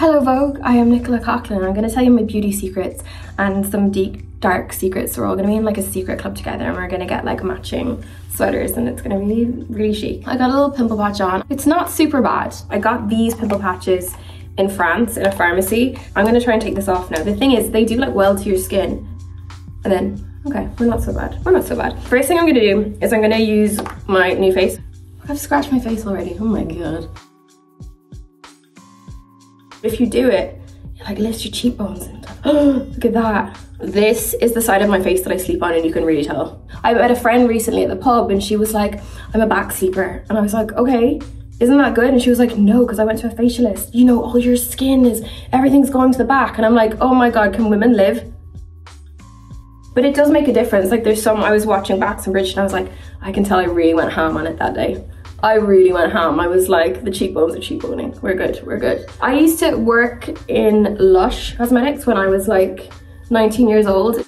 Hello Vogue, I am Nicola Coughlan. I'm going to tell you my beauty secrets and some deep dark secrets. We're all going to be in like a secret club together and we're going to get like matching sweaters and it's going to be really chic. I got a little pimple patch on. It's not super bad. I got these pimple patches in France in a pharmacy. I'm going to try and take this off now. The thing is, they do like well to your skin. And then, okay, we're not so bad. We're not so bad. First thing I'm going to do is I'm going to use my new face. I've scratched my face already. Oh my God. If you do it, you like lift your cheekbones and stuff. Oh, look at that. This is the side of my face that I sleep on and you can really tell. I met a friend recently at the pub and she was like, I'm a back sleeper. And I was like, okay, isn't that good? And she was like, no, because I went to a facialist. You know, all your skin is, everything's going to the back. And I'm like, oh my God, can women live? But it does make a difference. Like there's some, I was watching Backs and Bridge and I was like, I can tell I really went ham on it that day. I really went ham. I was like, the cheekbones are cheekboning. We're good, we're good. I used to work in Lush Cosmetics when I was like 19 years old.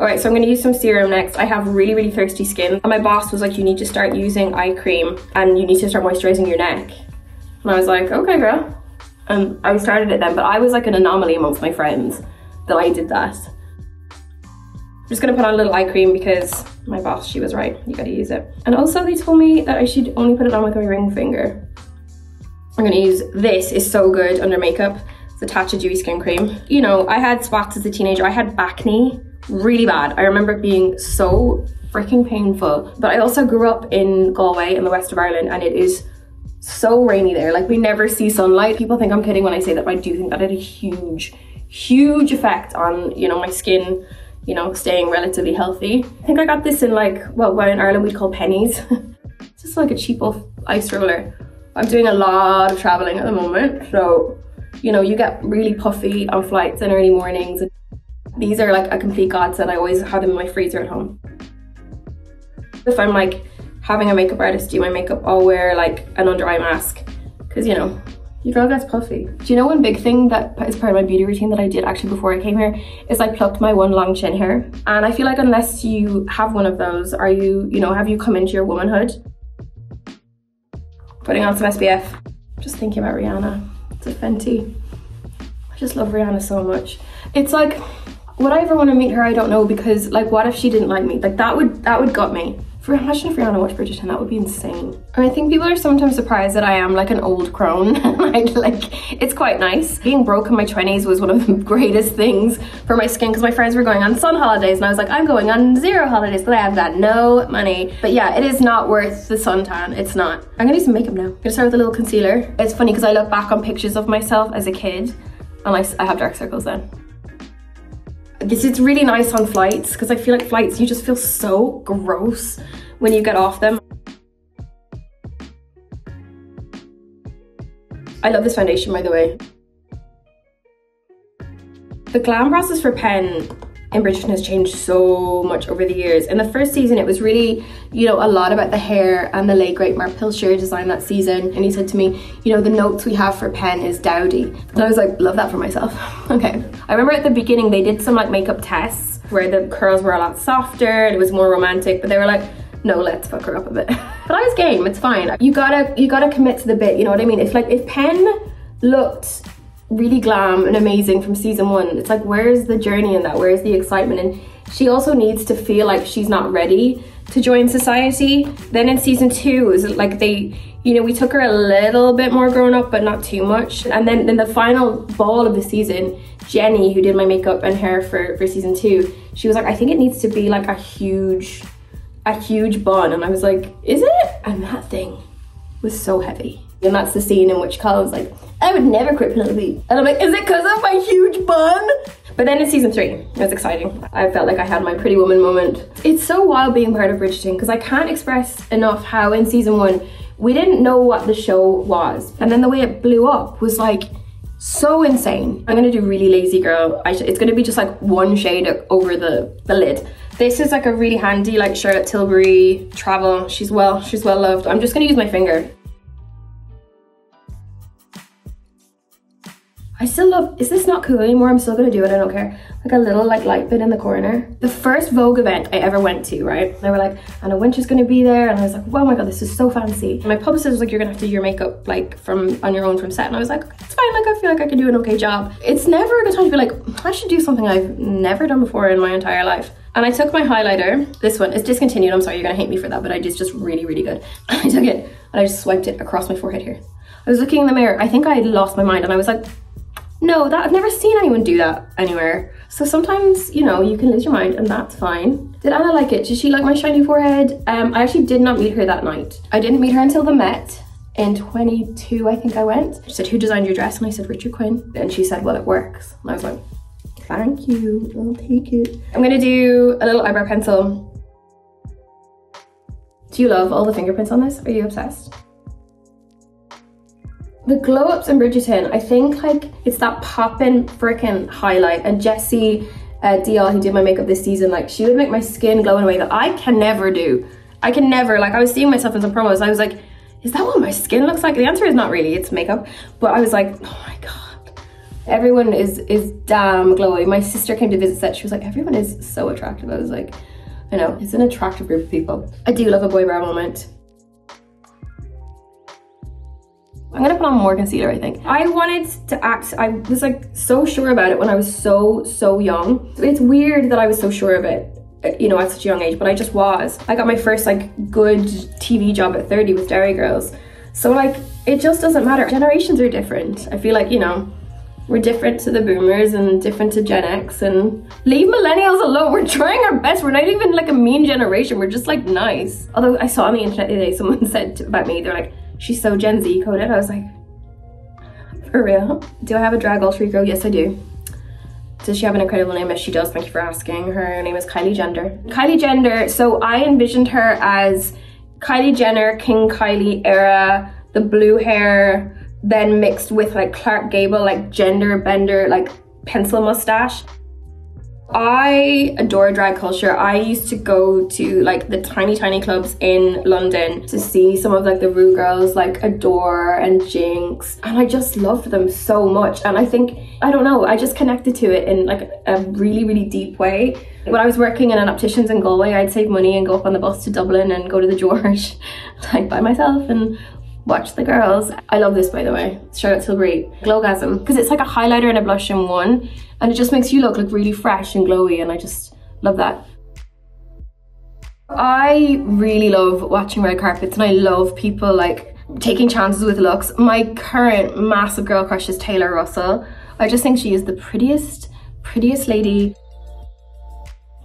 All right, so I'm gonna use some serum next. I have really, really thirsty skin. And my boss was like, you need to start using eye cream and you need to start moisturizing your neck. And I was like, okay, girl. And I started it then, but I was like an anomaly amongst my friends that I did that. I'm just gonna put on a little eye cream because my boss, she was right, you gotta use it. And also they told me that I should only put it on with my ring finger. I'm gonna use this, is so good under makeup. It's a Tatcha Dewy Skin Cream. You know, I had spots as a teenager. I had back knee, really bad. I remember it being so freaking painful. But I also grew up in Galway in the west of Ireland and it is so rainy there. Like we never see sunlight. People think I'm kidding when I say that, but I do think that had a huge, huge effect on, you know, my skin, you know, staying relatively healthy. I think I got this in like, well, what in Ireland we'd call pennies. It's just like a cheap ice roller. I'm doing a lot of traveling at the moment. So, you know, you get really puffy on flights in early mornings. These are like a complete godsend. I always have them in my freezer at home. If I'm like having a makeup artist do my makeup, I'll wear like an under eye mask. Cause you know, your girl gets puffy. Do you know one big thing that is part of my beauty routine that I did actually before I came here is I plucked my one long chin hair. And I feel like unless you have one of those, are you, you know, have you come into your womanhood? Putting on some SPF. Just thinking about Rihanna. It's a Fenty. I just love Rihanna so much. It's like, would I ever want to meet her? I don't know, because like what if she didn't like me? Like that would gut me. Imagine if Rihanna watched Bridgerton, that would be insane. And I think people are sometimes surprised that I am like an old crone. It's quite nice. Being broke in my 20s was one of the greatest things for my skin because my friends were going on sun holidays and I was like, I'm going on 0 holidays because I have got no money. But yeah, it is not worth the suntan. It's not. I'm gonna do some makeup now. I'm gonna start with a little concealer. It's funny because I look back on pictures of myself as a kid and I have dark circles then. This is really nice on flights because I feel like flights, you just feel so gross when you get off them. I love this foundation, by the way. The glam process for Penn in Bridgerton has changed so much over the years. In the first season, it was really, you know, a lot about the hair, and the late great Mark Pilcher designed that season. And he said to me, you know, the notes we have for Penn is dowdy. And I was like, love that for myself. Okay. I remember at the beginning, they did some like makeup tests where the curls were a lot softer and it was more romantic, but they were like, no, let's fuck her up a bit. But I was game, it's fine. You gotta commit to the bit, you know what I mean? It's like if Penn looked really glam and amazing from season 1, it's like, where's the journey in that? Where's the excitement? And she also needs to feel like she's not ready to join society. Then in season 2, it was like they, you know, we took her a little bit more grown up, but not too much. And then in the final ball of the season, Jenny, who did my makeup and hair for season 2, she was like, I think it needs to be like a huge bun. And I was like, is it? And that thing was so heavy. And that's the scene in which Kyle was like, I would never quit Penelope. And I'm like, is it because of my huge bun? But then in season 3, it was exciting. I felt like I had my pretty woman moment. It's so wild being part of Bridgerton because I can't express enough how in season 1, we didn't know what the show was. And then the way it blew up was like so insane. I'm gonna do really lazy girl. It's gonna be just like one shade over the lid. This is like a really handy like Charlotte Tilbury travel. She's well loved. I'm just gonna use my finger. I still love, is this not cool anymore? I'm still gonna do it, I don't care. Like a little like light bit in the corner. The first Vogue event I ever went to, right? They were like, Anna Wintour's gonna be there. And I was like, oh my God, this is so fancy. And my publicist was like, you're gonna have to do your makeup like on your own from set. And I was like, it's fine, like I feel like I can do an okay job. It's never a good time to be like, I should do something I've never done before in my entire life. And I took my highlighter, this one, it's discontinued, I'm sorry, you're gonna hate me for that, but it's just really, really good. I took it and I just swiped it across my forehead here. I was looking in the mirror, I think I had lost my mind and I was like, no, I've never seen anyone do that anywhere. So sometimes, you know, you can lose your mind and that's fine. Did Anna like it? Did she like my shiny forehead? I actually did not meet her that night. I didn't meet her until the Met. In 22, I think I went. She said, who designed your dress? And I said, Richard Quinn. And she said, well, it works. And I was like, thank you, I'll take it. I'm gonna do a little eyebrow pencil. Do you love all the fingerprints on this? Are you obsessed? The glow ups in Bridgerton, I think like it's that poppin' frickin' highlight. And Jessie Dial, who did my makeup this season, like she would make my skin glow in a way that I can never do. I can never, like I was seeing myself in some promos, I was like, is that what my skin looks like? The answer is not really, it's makeup. But I was like, oh my God. Everyone is damn glowy. My sister came to visit set, she was like, everyone is so attractive. I was like, I know, it's an attractive group of people. I do love a boy brow moment. I'm gonna put on more concealer, I think. I wanted to act, I was like so sure about it when I was so young. It's weird that I was so sure of it, you know, at such a young age, but I just was. I got my first like good TV job at 30 with Derry Girls. So like, it just doesn't matter. Generations are different. I feel like, you know, we're different to the boomers and different to Gen X, and leave millennials alone. We're trying our best. We're not even like a mean generation. We're just like nice. Although I saw on the internet the other day, someone said about me, they're like, she's so Gen Z coded. I was like, for real? Do I have a drag alter ego? Yes, I do. Does she have an incredible name? Yes, she does. Thank you for asking. Her name is Kylie Jenner. Kylie Jenner, so I envisioned her as Kylie Jenner, King Kylie era, the blue hair, then mixed with like Clark Gable, like gender bender, like pencil mustache. I adore drag culture. I used to go to like the tiny clubs in London to see some of like the Rue girls like Adore and Jinx, and I just loved them so much. And I think, I don't know, I just connected to it in like a really deep way. When I was working in an optician's in Galway, I'd save money and go up on the bus to Dublin and go to the George like by myself and watch the girls. I love this, by the way. Charlotte Tilbury Glowgasm, because it's like a highlighter and a blush in one, and it just makes you look like really fresh and glowy, and I just love that. I really love watching red carpets, and I love people like taking chances with looks. My current massive girl crush is Taylor Russell. I just think she is the prettiest lady.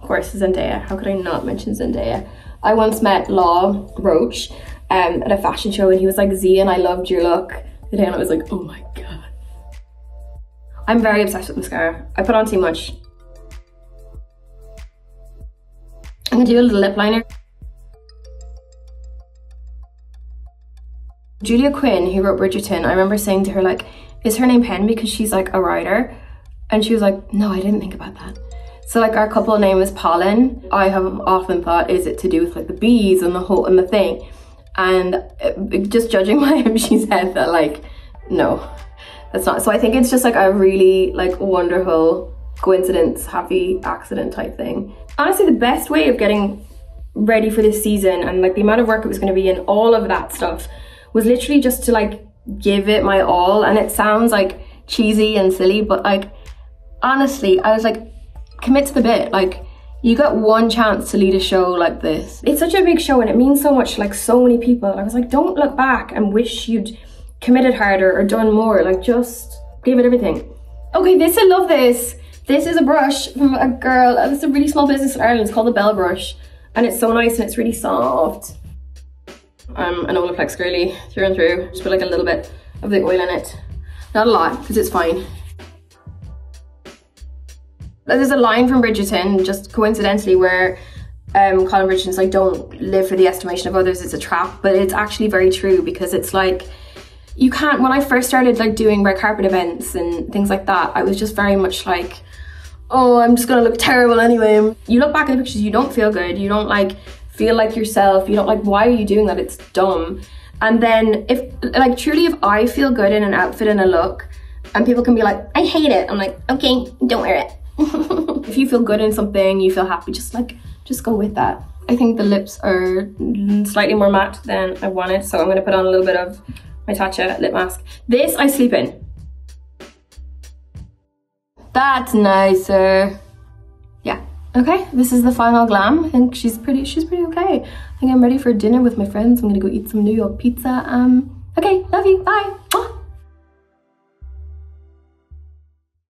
Of course, Zendaya. How could I not mention Zendaya? I once met Law Roach at a fashion show, and he was like, Zian, I loved your look today, and I was like, oh my God. I'm very obsessed with mascara. I put on too much. I'm gonna do a little lip liner. Julia Quinn, who wrote Bridgerton, I remember saying to her like, is her name Pen because she's like a writer? And she was like, no, I didn't think about that. So like our couple name is Pollen. I have often thought, is it to do with like the bees and the whole and the thing? And just judging by him, she said that like, no, that's not. So I think it's just like a really like wonderful coincidence, happy accident type thing. Honestly, the best way of getting ready for this season and like the amount of work it was going to be and all of that stuff was literally just to like give it my all. And it sounds like cheesy and silly, but like honestly, I was like, commit to the bit. Like, you got one chance to lead a show like this. It's such a big show and it means so much to like so many people. I was like, don't look back and wish you'd committed harder or done more. Like, just give it everything. Okay, I love this. This is a brush from a girl. It's a really small business in Ireland. It's called the Bell Brush. And it's so nice and it's really soft. I'm an Olaplex girly through and through. Just put like a little bit of the oil in it. Not a lot, because it's fine. There's a line from Bridgerton, just coincidentally, where Colin Bridgerton's like, don't live for the estimation of others, it's a trap. But it's actually very true, because it's like, you can't, when I first started like doing red carpet events and things like that, I was just very much like, oh, I'm just gonna look terrible anyway. You look back at the pictures, you don't feel good, you don't like feel like yourself, you don't like, why are you doing that? It's dumb. And then if like truly, if I feel good in an outfit and a look, And people can be like, I hate it. I'm like, okay, don't wear it. If you feel good in something, you feel happy, just go with that. I think the lips are slightly more matte than I wanted, so I'm gonna put on a little bit of my Tatcha lip mask. This I sleep in. That's nicer. Yeah, okay, this is the final glam. I think she's pretty okay. I think I'm ready for dinner with my friends. I'm gonna go eat some New York pizza. Okay, love you, bye.